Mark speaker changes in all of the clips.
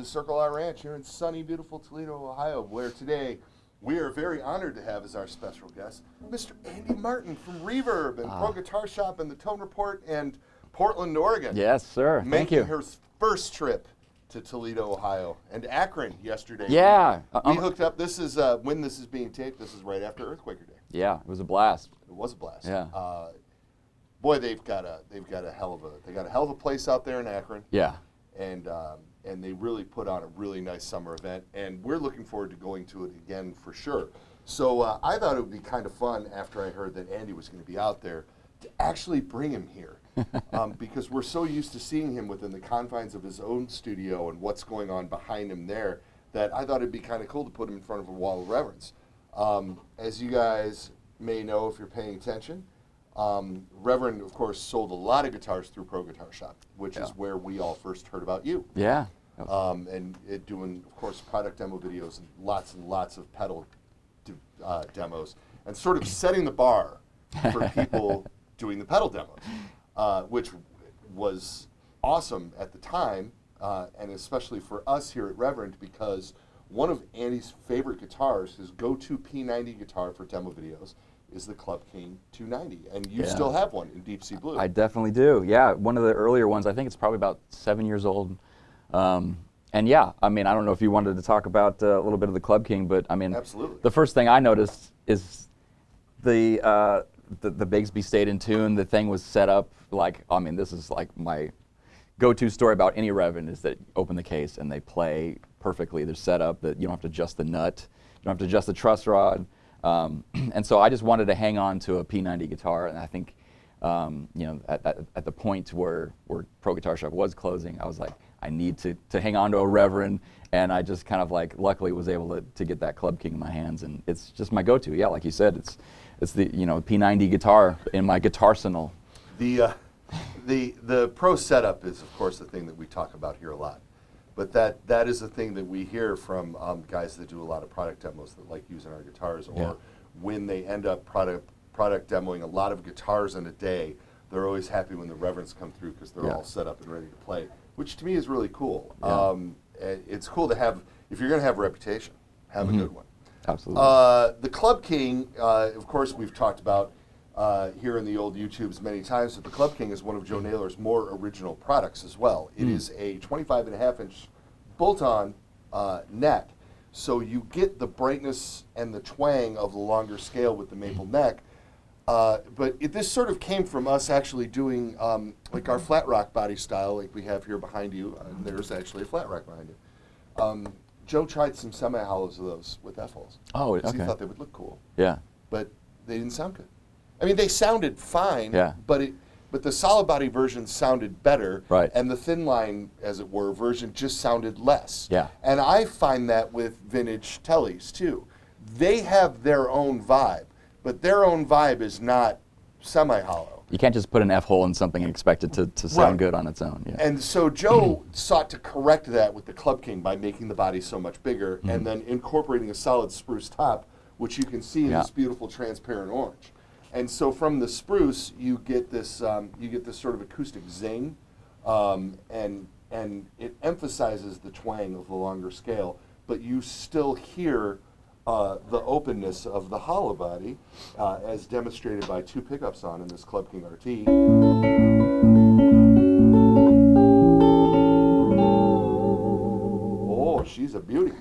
Speaker 1: Circle R Ranch here in sunny, beautiful Toledo, Ohio, where today we are very honored to have as our special guest Mr. Andy Martin from Reverb and Pro Guitar Shop and the Tone Report and Portland, Oregon.
Speaker 2: Yes, sir. Thank you.
Speaker 1: Making her first trip to Toledo, Ohio, and Akron yesterday.
Speaker 2: Yeah.
Speaker 1: We hooked up. This is when this is being taped. This is right after Earthquaker Day.
Speaker 2: Yeah, it was a blast.
Speaker 1: It was a blast.
Speaker 2: Yeah.
Speaker 1: Boy, they've got a hell of a place out there in Akron.
Speaker 2: Yeah.
Speaker 1: And they really put on a really nice summer event, and we're looking forward to going to it again for sure. So I thought it would be kind of fun after I heard that Andy was going to be out there to actually bring him here, because we're so used to seeing him within the confines of his own studio and what's going on behind him there that I thought it'd be kind of cool to put him in front of a wall of reverence. As you guys may know if you're paying attention, Reverend, of course, sold a lot of guitars through Pro Guitar Shop, which is where we all first heard about you.
Speaker 2: Yeah.
Speaker 1: And doing, of course, product demo videos and lots of pedal demos, and sort of setting the bar for people doing the pedal demos, which was awesome at the time, and especially for us here at Reverend, because one of Andy's favorite guitars, his go-to P90 guitar for demo videos, is the Club King 290, and you still have one in Deep Sea Blue.
Speaker 2: I definitely do. Yeah, one of the earlier ones. I think it's probably about 7 years old. And yeah, I mean, I don't know if you wanted to talk about a little bit of the Club King, but I mean,
Speaker 1: absolutely.
Speaker 2: The first thing I noticed is the Bigsby stayed in tune. The thing was set up like, I mean, this is like my go-to story about any Reverend is that you open the case and they play perfectly. They're set up that you don't have to adjust the nut, you don't have to adjust the truss rod. And so I just wanted to hang on to a P90 guitar, and I think, you know, at the point where Pro Guitar Shop was closing, I was like, I need to hang on to a Reverend, and I just kind of like luckily was able to get that Club King in my hands, and it's just my go-to. Yeah, like you said, it's the, you know, P90 guitar in my guitarsenal.
Speaker 1: The Pro setup is, of course, the thing that we talk about here a lot. But that is the thing that we hear from guys that do a lot of product demos that like using our guitars, or when they end up product demoing a lot of guitars in a day, they're always happy when the Reverends come through because they're all set up and ready to play, which to me is really cool. It's cool to have, if you're going to have a reputation, have a good one.
Speaker 2: Absolutely.
Speaker 1: The Club King, of course, we've talked about here in the old YouTubes many times, that the Club King is one of Joe Naylor's more original products as well. It is a 25.5-inch bolt-on neck, so you get the brightness and the twang of the longer scale with the maple neck. But this sort of came from us actually doing like our flat rock body style, like we have here behind you. And there's actually a flat rock behind you. Joe tried some semi-hollows of those with F-holes.
Speaker 2: Oh, okay.
Speaker 1: He thought they would look cool.
Speaker 2: Yeah.
Speaker 1: But they didn't sound good. I mean, they sounded fine, but the solid body version sounded better, and the thin line, as it were, version just sounded less.
Speaker 2: Yeah.
Speaker 1: And I find that with vintage tellies too. They have their own vibe, but their own vibe is not semi-hollow.
Speaker 2: You can't just put an F-hole in something and expect it to sound good on its own. Yeah.
Speaker 1: And so Joe sought to correct that with the Club King by making the body so much bigger, and then incorporating a solid spruce top, which you can see in this beautiful transparent orange. And so from the spruce, you get this sort of acoustic zing, and it emphasizes the twang of the longer scale, but you still hear the openness of the hollow body, as demonstrated by two pickups in this Club King RT. Oh, she's a beauty.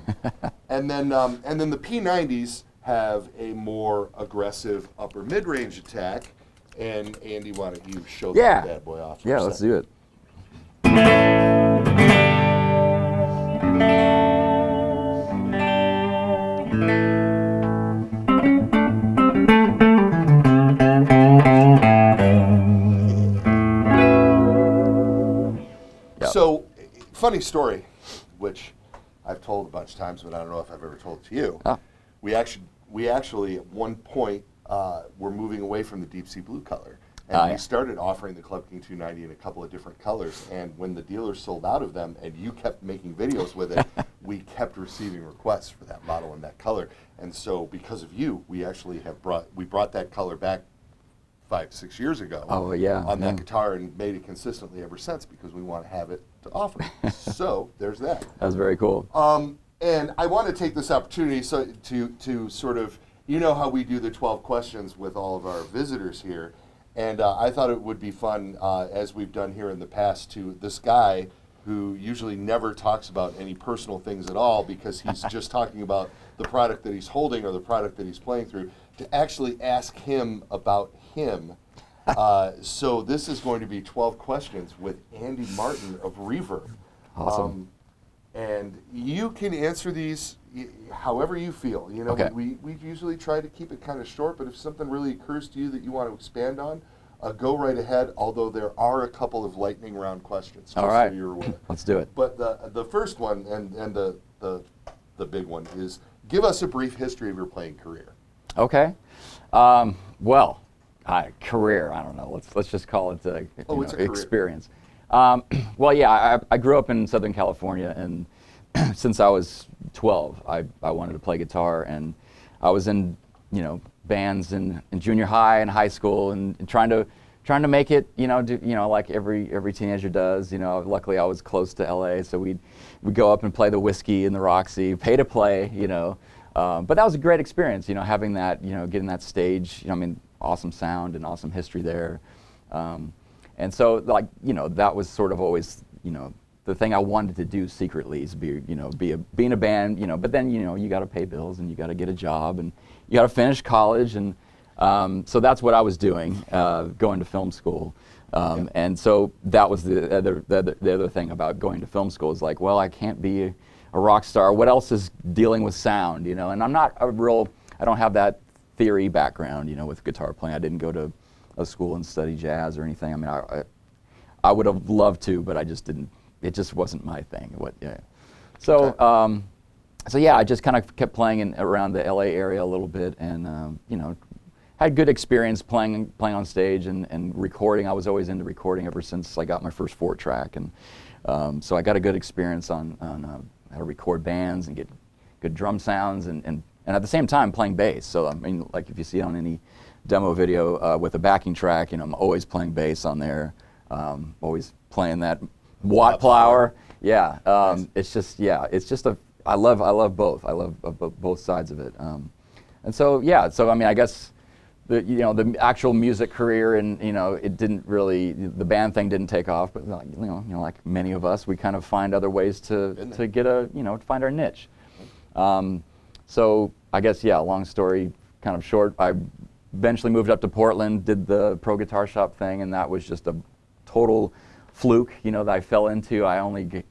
Speaker 1: And then the P90s have a more aggressive upper mid-range attack, and Andy, why don't you show that bad boy off?
Speaker 2: Yeah, let's do it.
Speaker 1: So, funny story, which I've told a bunch of times, but I don't know if I've ever told it to you. We actually at one point were moving away from the Deep Sea Blue color, and we started offering the Club King 290 in a couple of different colors. And when the dealers sold out of them, and you kept making videos with it, we kept receiving requests for that model in that color. And so, because of you, we actually brought that color back 5-6 years ago.
Speaker 2: Oh yeah.
Speaker 1: On that guitar, and made it consistently ever since, because we want to have it offer. So there's that.
Speaker 2: That's very cool.
Speaker 1: And I want to take this opportunity to sort of, you know how we do the 12 questions with all of our visitors here, and I thought it would be fun, as we've done here in the past, to this guy who usually never talks about any personal things at all because he's just talking about the product that he's holding or the product that he's playing through, to actually ask him about him. So this is going to be 12 questions with Andy Martin of Reverb.
Speaker 2: Awesome.
Speaker 1: And you can answer these however you feel. You know,
Speaker 2: Okay.
Speaker 1: we usually try to keep it kind of short, but if something really occurs to you that you want to expand on, go right ahead, although there are a couple of lightning round questions, just
Speaker 2: All right.
Speaker 1: so you're aware.
Speaker 2: Let's do it.
Speaker 1: But the first one, and the big one, is give us a brief history of your playing career.
Speaker 2: Okay. Well, career, I don't know. Let's just call it
Speaker 1: It's a career.
Speaker 2: experience. Well, yeah, I grew up in Southern California, and since I was 12, I wanted to play guitar, and I was in, bands in junior high and high school, and trying to make it, like every teenager does. Luckily I was close to LA, so we'd go up and play the Whiskey and the Roxy, pay to play, But that was a great experience, having that, getting that stage, awesome sound and awesome history there. And so, that was sort of always, the thing I wanted to do secretly is be in a band, but then, you got to pay bills and you got to get a job and you got to finish college. And so that's what I was doing, going to film school. And so that was the other thing about going to film school is like, well, I can't be a rock star. What else is dealing with sound, And I'm not I don't have that theory background, with guitar playing. I didn't go to a school and study jazz or anything. I would have loved to, but I just didn't. It just wasn't my thing. So,
Speaker 1: Okay.
Speaker 2: So yeah, I just kind of kept playing around the LA area a little bit, and had good experience playing on stage and recording. I was always into recording ever since I got my first 4-track, and so I got a good experience on how to record bands and get good drum sounds, and at the same time playing bass. So like if you see on any demo video with a backing track, I'm always playing bass on there, always playing that Watt Plower. Yeah, nice. I love both. I love both sides of it. And so I guess the actual music career, and it didn't really, the band thing didn't take off, but like many of us, we kind of find other ways to get to find our niche. So I guess long story kind of short, I eventually moved up to Portland, did the Pro Guitar Shop thing, and that was just a total fluke, that I fell into. I only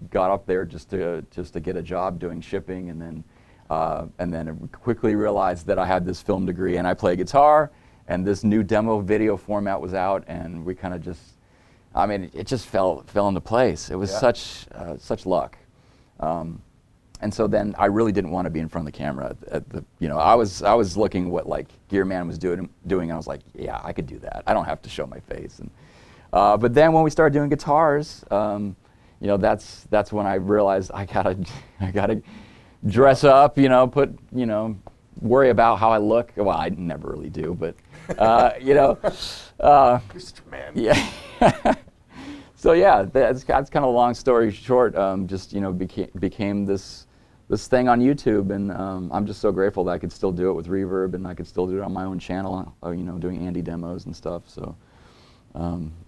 Speaker 2: got up there just to get a job doing shipping, and then I quickly realized that I had this film degree and I play guitar, and this new demo video format was out, and we kind of just, it just fell into place. It was such luck. And so then I really didn't want to be in front of the camera. I was looking what like Gear Man was doing, and I was like, yeah, I could do that. I don't have to show my face. And but then when we started doing guitars, that's when I realized I gotta dress up, worry about how I look. Well, I never really do, but
Speaker 1: You're such a man.
Speaker 2: Yeah. So yeah, that's kind of a long story short. Just became this thing on YouTube, and I'm just so grateful that I could still do it with Reverb, and I could still do it on my own channel. Doing Andy demos and stuff. So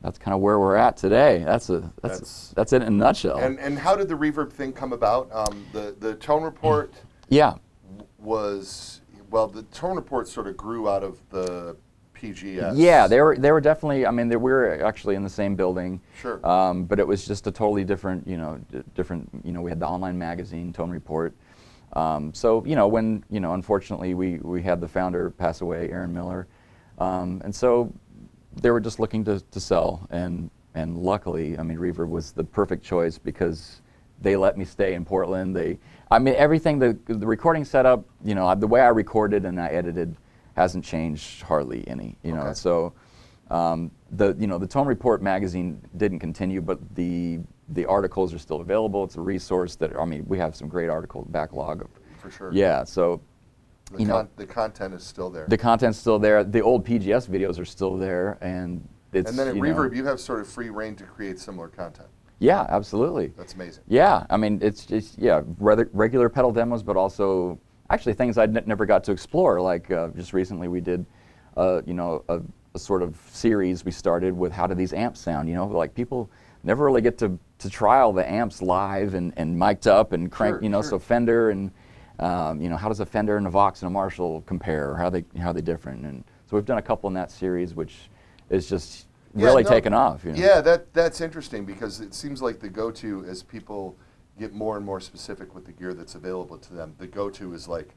Speaker 2: that's kind of where we're at today. That's it in a nutshell.
Speaker 1: And how did the Reverb thing come about? The Tone Report.
Speaker 2: Yeah.
Speaker 1: The Tone Report sort of grew out of the PGS.
Speaker 2: Yeah, they were definitely. We were actually in the same building.
Speaker 1: Sure.
Speaker 2: But it was just a totally different. We had the online magazine Tone Report. So when unfortunately we had the founder pass away, Aaron Miller, and so they were just looking to sell, and luckily, Reverb was the perfect choice because they let me stay in Portland. Everything, the recording setup, the way I recorded and I edited hasn't changed hardly any,
Speaker 1: Okay.
Speaker 2: So the Tone Report magazine didn't continue, but the articles are still available. It's a resource that, we have some great article backlog.
Speaker 1: For sure.
Speaker 2: Yeah, so
Speaker 1: the content is still there.
Speaker 2: the content's still there. The old PGS videos are still there, and it's,
Speaker 1: And then at Reverb, you have sort of free reign to create similar content.
Speaker 2: Yeah, absolutely.
Speaker 1: That's amazing.
Speaker 2: Yeah, I mean, it's just, regular pedal demos, but also actually things I never got to explore. Like just recently we did, a sort of series we started with how do these amps sound, like people never really get to trial the amps live and mic'd up and crank, so Fender and, how does a Fender and a Vox and a Marshall compare, or how are they different? And so we've done a couple in that series, which is just really taken off.
Speaker 1: Yeah, that's interesting, because it seems like the go-to, as people get more and more specific with the gear that's available to them, the go-to is like,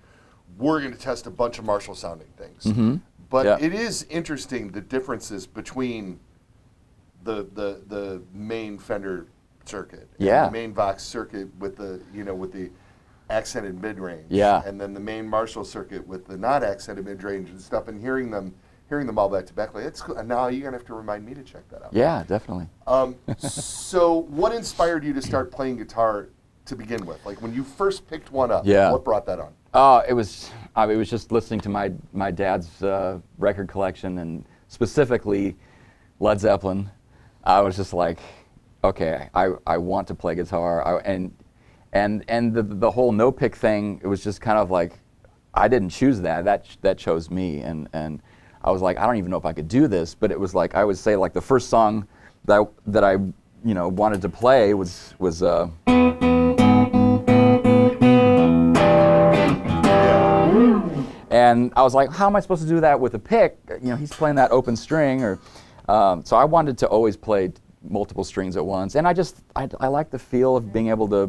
Speaker 1: we're going to test a bunch of Marshall sounding things.
Speaker 2: Mm-hmm.
Speaker 1: But it is interesting, the differences between the main Fender circuit, and the main Vox circuit with the with the accented mid-range, and then the main Marshall circuit with the not accented mid-range and stuff, and hearing them all back to back, like, it's cool. Now you're gonna have to remind me to check that out.
Speaker 2: Yeah, definitely.
Speaker 1: So what inspired you to start playing guitar to begin with? Like when you first picked one up, what brought that on?
Speaker 2: It was just listening to my dad's record collection, and specifically Led Zeppelin. I was just like, okay, I want to play guitar. And the whole no pick thing, it was just kind of like, I didn't choose that. That chose me, and I was like, I don't even know if I could do this. But it was like, I would say, like, the first song that I wanted to play was and I was like, how am I supposed to do that with a pick? He's playing that open string, or so I wanted to always play multiple strings at once, and I like the feel of being able to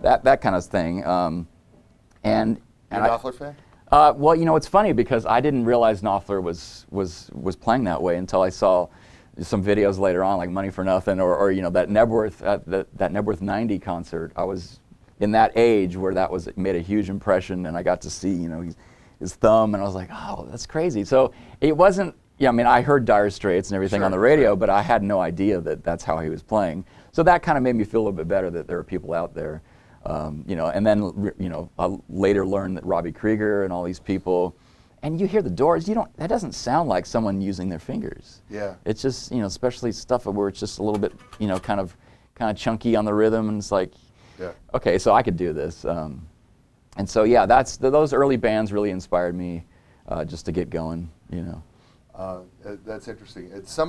Speaker 2: that kind of thing. And
Speaker 1: You're a Knopfler fan?
Speaker 2: Well, it's funny because I didn't realize Knopfler was playing that way until I saw some videos later on, like Money for Nothing, or that Nebworth that Nebworth 90 concert. I was in that age where it made a huge impression, and I got to see his thumb, and I was like, oh, that's crazy. So it wasn't. Yeah, I mean, I heard Dire Straits and everything on the radio, but I had no idea that that's how he was playing. So that kind of made me feel a little bit better that there are people out there, And then, I later learned that Robbie Krieger and all these people, and you hear the Doors. That doesn't sound like someone using their fingers.
Speaker 1: Yeah.
Speaker 2: It's just, especially stuff where it's just a little bit, kind of chunky on the rhythm, and it's like, okay, so I could do this. And so yeah, those early bands really inspired me, just to get going.
Speaker 1: That's interesting. It's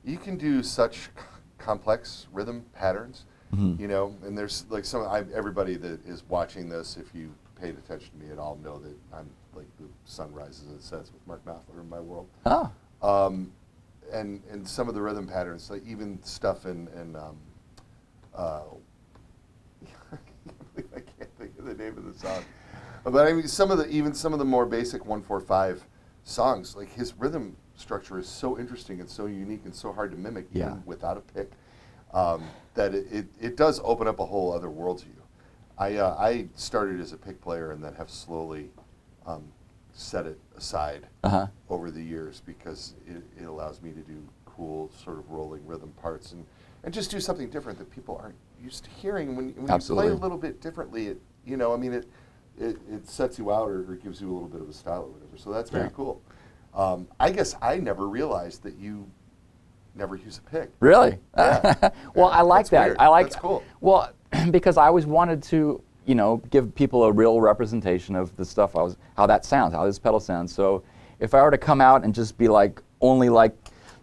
Speaker 1: you can do such complex rhythm patterns, and there's like everybody that is watching this, if you paid attention to me at all, know that I'm like the sun rises and sets with Mark Knopfler in my world.
Speaker 2: Oh.
Speaker 1: And some of the rhythm patterns, like even stuff in I can't think of the name of the song, but I mean some of the more basic 1-4-5 songs, like his rhythm structure is so interesting and so unique and so hard to mimic even without a pick, that it does open up a whole other world to you. I started as a pick player and then have slowly set it aside over the years, because it allows me to do cool sort of rolling rhythm parts and just do something different that people aren't used to hearing. When you play a little bit differently, it sets you out, or gives you a little bit of a style or whatever. So that's very cool. I guess I never realized that you never use a pick.
Speaker 2: Really?
Speaker 1: Yeah.
Speaker 2: Well, I like that.
Speaker 1: Weird. That's cool.
Speaker 2: Well, because I always wanted to, give people a real representation of the stuff how that sounds, how this pedal sounds. So if I were to come out and just be like, only like,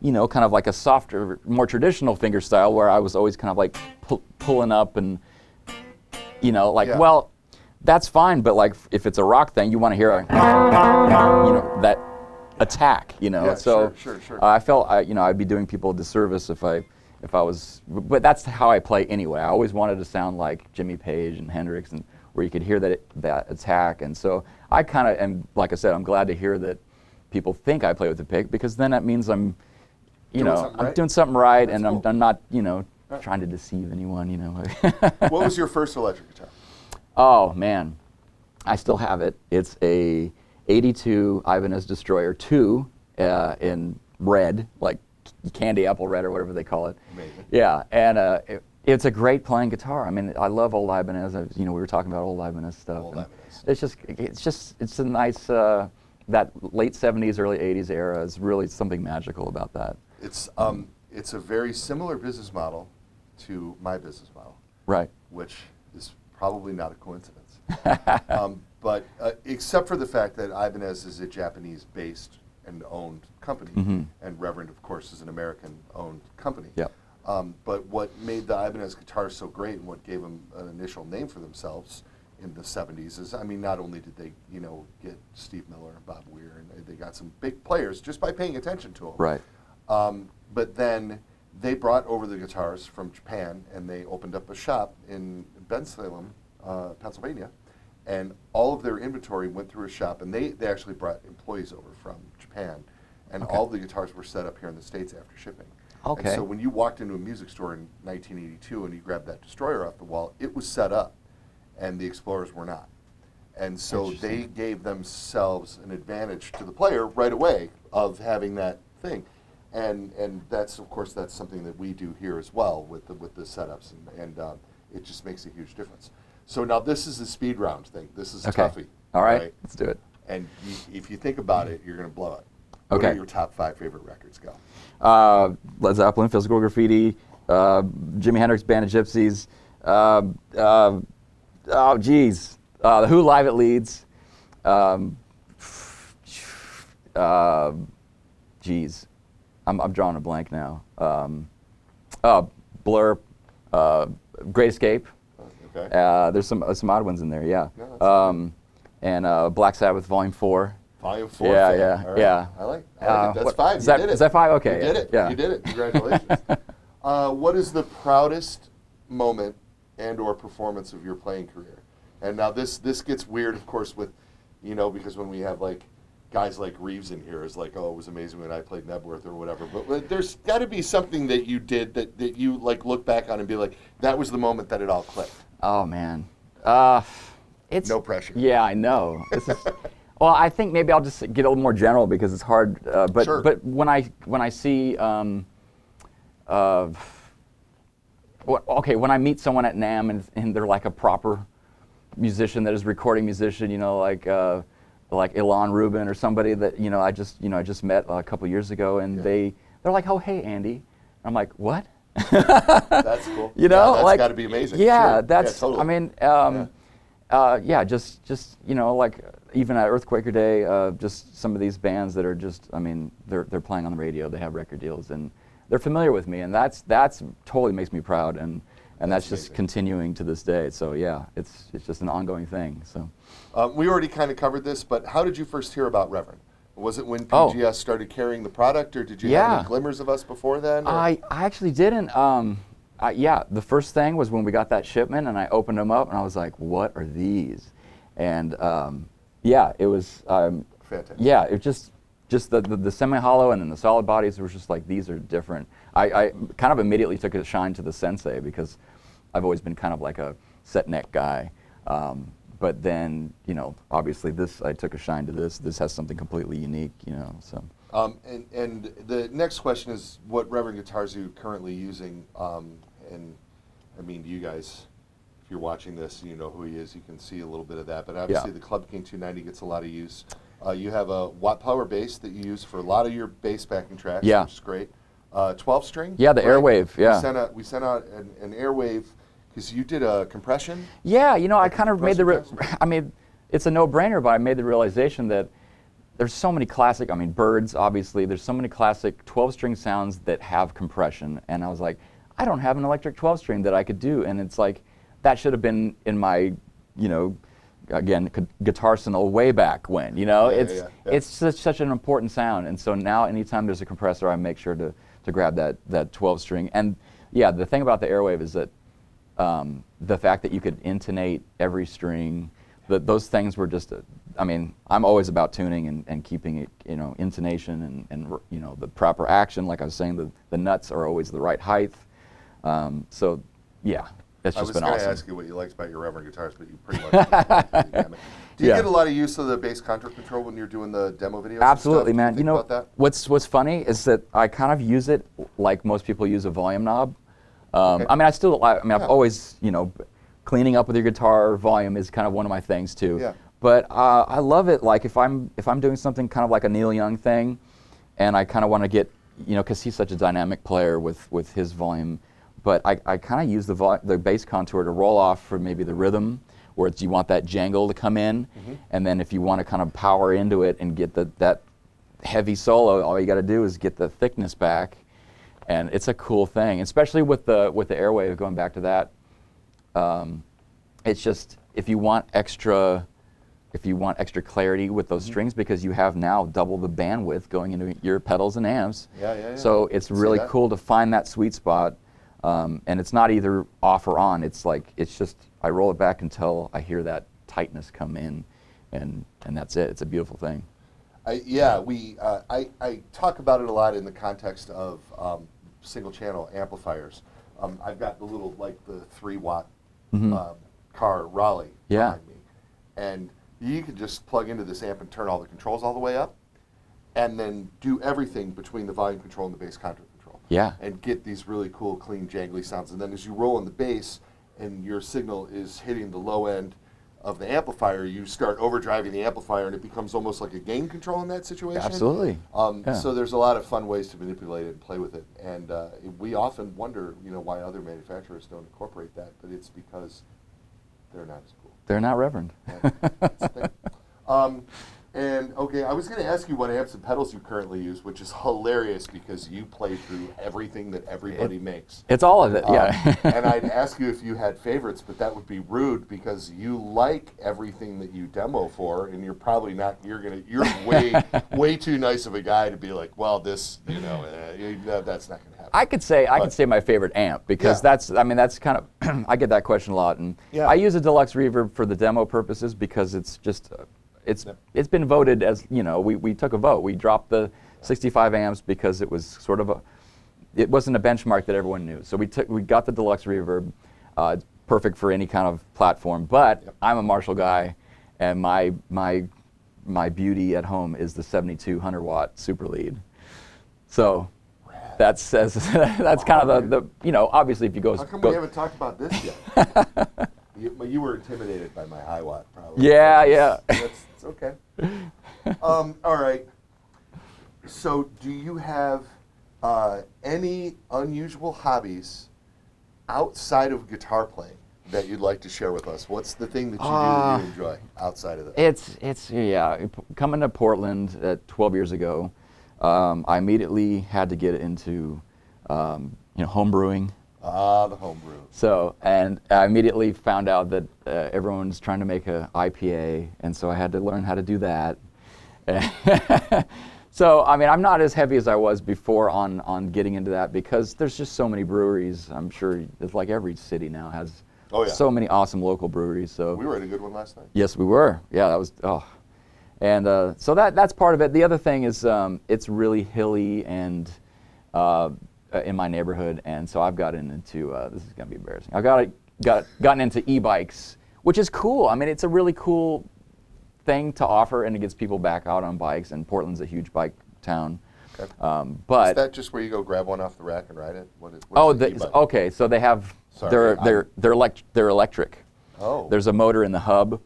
Speaker 2: kind of like a softer, more traditional fingerstyle, where I was always kind of like pulling up and, well, that's fine, but like if it's a rock thing, you want to hear that attack,
Speaker 1: Yeah,
Speaker 2: so
Speaker 1: sure.
Speaker 2: I felt I'd be doing people a disservice if I was, but that's how I play anyway. I always wanted to sound like Jimmy Page and Hendrix, and where you could hear that attack. And so I kind of, and like I said, I'm glad to hear that people think I play with the pick, because then that means I'm doing something right. That's and cool. I'm not trying to deceive anyone.
Speaker 1: What was your first electric guitar?
Speaker 2: Oh man, I still have it. It's a '82 Ibanez Destroyer 2 in red, like candy apple red or whatever they call it.
Speaker 1: Amazing.
Speaker 2: Yeah, and it's a great playing guitar. I mean, I love old Ibanez. We were talking about old Ibanez stuff.
Speaker 1: Old Ibanez.
Speaker 2: It's a nice that late '70s, early '80s era is really something magical about that.
Speaker 1: It's a very similar business model to my business model,
Speaker 2: Right.
Speaker 1: which is probably not a coincidence. But except for the fact that Ibanez is a Japanese-based and owned company, and Reverend, of course, is an American-owned company.
Speaker 2: Yep.
Speaker 1: But what made the Ibanez guitars so great and what gave them an initial name for themselves in the 70s is, I mean, not only did they, get Steve Miller and Bob Weir, and they got some big players just by paying attention to them.
Speaker 2: Right.
Speaker 1: But then they brought over the guitars from Japan, and they opened up a shop in Bensalem, Pennsylvania, and all of their inventory went through a shop, and they actually brought employees over from Japan, and all of the guitars were set up here in the States after shipping.
Speaker 2: Okay.
Speaker 1: And so when you walked into a music store in 1982 and you grabbed that Destroyer off the wall, it was set up, and the Explorers were not. And so they gave themselves an advantage to the player right away of having that thing. And that's, of course, that's something that we do here as well with the setups, and it just makes a huge difference. So now this is the speed round thing. This is a toughie.
Speaker 2: All right, let's do it.
Speaker 1: And if you think about it, you're going to blow it.
Speaker 2: Okay.
Speaker 1: What are your top 5 favorite records? Go.
Speaker 2: Led Zeppelin, Physical Graffiti, Jimi Hendrix, Band of Gypsies. Oh, geez. The Who Live at Leeds. Geez. I'm drawing a blank now. Blur, Great Escape.
Speaker 1: Okay.
Speaker 2: There's some odd ones in there, yeah.
Speaker 1: No,
Speaker 2: and Black Sabbath Volume 4.
Speaker 1: Volume 4.
Speaker 2: Yeah,
Speaker 1: fan.
Speaker 2: yeah,
Speaker 1: All right.
Speaker 2: yeah.
Speaker 1: I like it. That's 5.
Speaker 2: Is
Speaker 1: You
Speaker 2: that,
Speaker 1: did it.
Speaker 2: is that 5? Okay.
Speaker 1: You did it.
Speaker 2: Yeah.
Speaker 1: You did it. Congratulations. What is the proudest moment and/or performance of your playing career? And now this gets weird, of course, with, because when we have guys like Reeves in here, is like, oh, it was amazing when I played Nebworth or whatever. But there's got to be something that you did that you look back on and be like, that was the moment that it all clicked.
Speaker 2: Oh man, it's
Speaker 1: no pressure.
Speaker 2: Yeah, I know. This is, well, I think maybe I'll just get a little more general because it's hard. But
Speaker 1: Sure.
Speaker 2: but when I see when I meet someone at NAMM and they're like a proper musician that is a recording musician, like Ilan Rubin or somebody that I just met a couple years ago, and they're like, oh hey Andy, I'm like, what?
Speaker 1: That's cool. That's got to be amazing.
Speaker 2: Yeah,
Speaker 1: sure.
Speaker 2: that's.
Speaker 1: Totally.
Speaker 2: I mean, just even at Earthquaker Day, just some of these bands that are just, I mean, they're playing on the radio, they have record deals, and they're familiar with me, and that's totally makes me proud, and that's just
Speaker 1: amazing.
Speaker 2: continuing to this day. So yeah, it's just an ongoing thing. So
Speaker 1: we already kind of covered this, but how did you first hear about Reverend? Was it when PGS started carrying the product, or did you have any glimmers of us before then? Or?
Speaker 2: I actually didn't. The first thing was when we got that shipment, and I opened them up, and I was like, "What are these?" And it was.
Speaker 1: Fantastic.
Speaker 2: Yeah, it just the semi-hollow and then the solid bodies were just like, these are different. I kind of immediately took a shine to the Sensei because I've always been kind of like a set neck guy. But then, obviously I took a shine to this. This has something completely unique, so.
Speaker 1: And the next question is, what Reverend guitars are you currently using? And I mean, you guys, if you're watching this, you know who he is. You can see a little bit of that. But obviously, the Club King 290 gets a lot of use. You have a Watt Power bass that you use for a lot of your bass backing tracks, which is great. 12 string.
Speaker 2: Yeah, the Airwave. Yeah.
Speaker 1: We sent out an Airwave. Because you did a compression?
Speaker 2: Yeah, I kind of made it's a no-brainer, but I made the realization that there's so many classic, Birds, obviously, there's so many classic 12-string sounds that have compression, and I was like, I don't have an electric 12-string that I could do, and it's like, that should have been in my, again, guitar arsenal way back when, it's such an important sound, and so now anytime there's a compressor, I make sure to grab that 12-string, and yeah, the thing about the Airwave is that the fact that you could intonate every string, those things were just, I'm always about tuning and keeping it, intonation and the proper action. Like I was saying, the nuts are always the right height. So, yeah, it's just been awesome. I was going to
Speaker 1: ask you what you liked about your Reverend guitars, but you pretty much Do you get a lot of use of the bass contour control when you're doing the demo videos?
Speaker 2: Absolutely, man.
Speaker 1: About that?
Speaker 2: What's funny is that I kind of use it like most people use a volume knob.
Speaker 1: Okay.
Speaker 2: I've always, cleaning up with your guitar volume is kind of one of my things too.
Speaker 1: Yeah.
Speaker 2: But I love it. Like if I'm doing something kind of like a Neil Young thing, and I kind of want to get, you know, because he's such a dynamic player with his volume. But I kind of use the bass contour to roll off for maybe the rhythm, where you want that jangle to come in, and then if you want to kind of power into it and get that heavy solo, all you got to do is get the thickness back, and it's a cool thing, especially with the Airwave. Going back to that, it's just if you want extra clarity with those strings, because you have now double the bandwidth going into your pedals and amps.
Speaker 1: Yeah.
Speaker 2: So it's really cool to find that sweet spot, and it's not either off or on. It's just I roll it back until I hear that tightness come in, and that's it. It's a beautiful thing. I talk about it a lot in the context of single channel amplifiers. I've got the little, like the 3-watt car Raleigh behind me, and you can just plug into this amp and turn all the controls all the way up, and then do everything between the volume control and the bass contour control. Yeah.
Speaker 1: And get these really cool, clean, jangly sounds. And then as you roll in the bass and your signal is hitting the low end of the amplifier, you start overdriving the amplifier, and it becomes almost like a gain control in that situation.
Speaker 2: Absolutely.
Speaker 1: So there's a lot of fun ways to manipulate it and play with it. And we often wonder, why other manufacturers don't incorporate that, but it's because they're not as cool.
Speaker 2: They're not Reverend.
Speaker 1: That's the thing. And okay, I was going to ask you what amps and pedals you currently use, which is hilarious because you play through everything that everybody makes.
Speaker 2: It's all of it, yeah.
Speaker 1: And I'd ask you if you had favorites, but that would be rude because you like everything that you demo for, and you're probably not. You're way too nice of a guy to be like, well, this, that's not going to happen.
Speaker 2: I could say my favorite amp because that's kind of I get that question a lot, and I use a deluxe reverb for the demo purposes because it's just. It's been voted as, we took a vote. We dropped the 65 amps because it was sort of it wasn't a benchmark that everyone knew. So we got the deluxe reverb, perfect for any kind of platform. But I'm a Marshall guy, and my beauty at home is the 7200 watt super lead. So that's kind of the obviously if you go.
Speaker 1: How come we haven't talked about this yet? You were intimidated by my high watt, probably.
Speaker 2: Yeah.
Speaker 1: It's okay. All right. So, do you have any unusual hobbies outside of guitar playing that you'd like to share with us? What's the thing that you do that you enjoy outside of that?
Speaker 2: It's coming to Portland 12 years ago, I immediately had to get into home brewing.
Speaker 1: The homebrew.
Speaker 2: So, and I immediately found out that everyone's trying to make a IPA, and so I had to learn how to do that. So, I'm not as heavy as I was before on getting into that because there's just so many breweries. I'm sure it's like every city now has so many awesome local breweries. So
Speaker 1: we were at a good one last night.
Speaker 2: Yes, we were. Yeah, that was and so that's part of it. The other thing is it's really hilly and. In my neighborhood, and so I've gotten into this is gonna be embarrassing. I've gotten into e-bikes, which is cool. It's a really cool thing to offer, and it gets people back out on bikes. And Portland's a huge bike town.
Speaker 1: Okay.
Speaker 2: But
Speaker 1: is that just where you go grab one off the rack and ride it?
Speaker 2: Okay. So they have they're electric.
Speaker 1: Oh.
Speaker 2: There's a motor in the hub,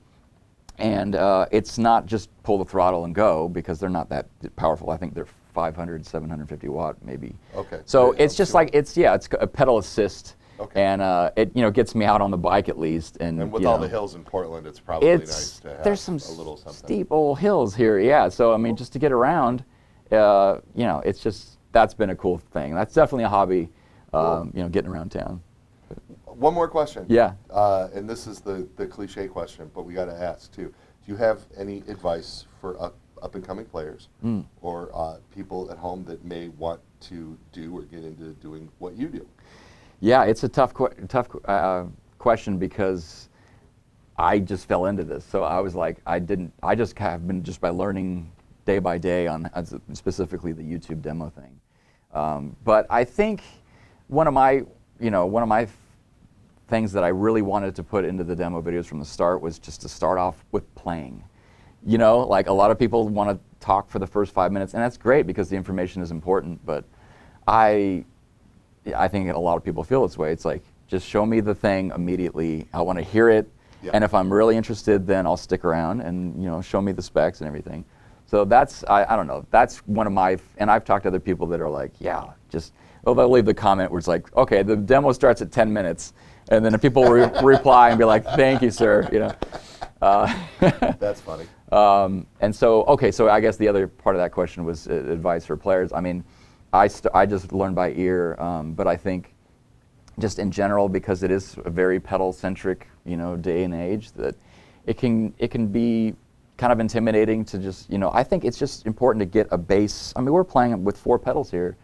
Speaker 2: and it's not just pull the throttle and go because they're not that powerful. I think they're 500, 750 watt maybe.
Speaker 1: Okay.
Speaker 2: So it's just like it's a pedal assist, and it gets me out on the bike at least. And
Speaker 1: with all the hills in Portland, it's probably nice to have
Speaker 2: there's some
Speaker 1: a little something.
Speaker 2: Steep old hills here, yeah. So just to get around, it's just that's been a cool thing. That's definitely a hobby, cool. Getting around town.
Speaker 1: One more question.
Speaker 2: Yeah.
Speaker 1: And this is the cliche question, but we got to ask too. Do you have any advice for up-and-coming players or people at home that may want to do or get into doing what you do?
Speaker 2: Yeah, it's a tough question because I just fell into this. So I was like, I just have been just by learning day by day on specifically the YouTube demo thing. But I think one of my things that I really wanted to put into the demo videos from the start was just to start off with playing. Like a lot of people want to talk for the first 5 minutes, and that's great because the information is important, but I think a lot of people feel this way. It's like, just show me the thing immediately. I want to hear it, and if I'm really interested, then I'll stick around and, show me the specs and everything. So that's, I don't know, that's one of my, and I've talked to other people that are like, yeah, just, oh, they'll leave the comment where it's like, okay, the demo starts at 10 minutes. And then people reply and be like, thank you, sir, you know.
Speaker 1: That's funny.
Speaker 2: And so, okay, so I guess the other part of that question was advice for players. I mean, I just learned by ear, but I think just in general, because it is a very pedal-centric, you know, day and age, that it can be kind of intimidating to just, you know, I think it's just important to get a bass. I mean, we're playing with 4 pedals here,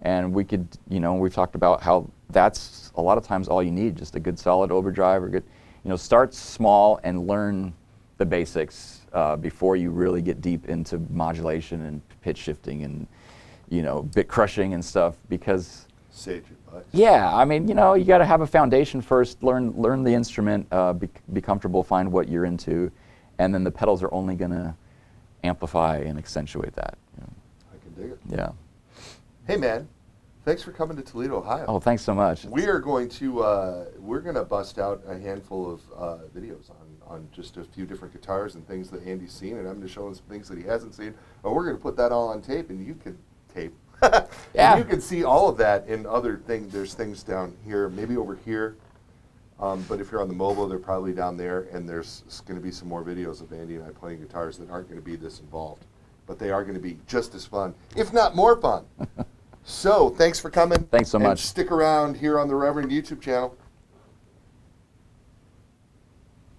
Speaker 2: and we could, you know, we've talked about how that's a lot of times all you need, just a good solid overdrive or good, you know, start small and learn the basics before you really get deep into modulation and pitch shifting and, you know, bit crushing and stuff, because
Speaker 1: Sage advice.
Speaker 2: yeah, I mean, you know, you got to have a foundation first, learn the instrument, be comfortable, find what you're into, and then the pedals are only going to amplify and accentuate that. You know.
Speaker 1: I can dig it.
Speaker 2: Yeah.
Speaker 1: Hey, man, thanks for coming to Toledo, Ohio.
Speaker 2: Oh, thanks so much.
Speaker 1: We are going to bust out a handful of videos on just a few different guitars and things that Andy's seen, and I'm going to show him some things that he hasn't seen. But we're going to put that all on tape, and you can tape.
Speaker 2: Yeah.
Speaker 1: And you can see all of that in other things. There's things down here, maybe over here. But if you're on the mobile, they're probably down there, and there's going to be some more videos of Andy and I playing guitars that aren't going to be this involved. But they are going to be just as fun, if not more fun. So, thanks for coming.
Speaker 2: Thanks so
Speaker 1: and
Speaker 2: much.
Speaker 1: Stick around here on the Reverend YouTube channel.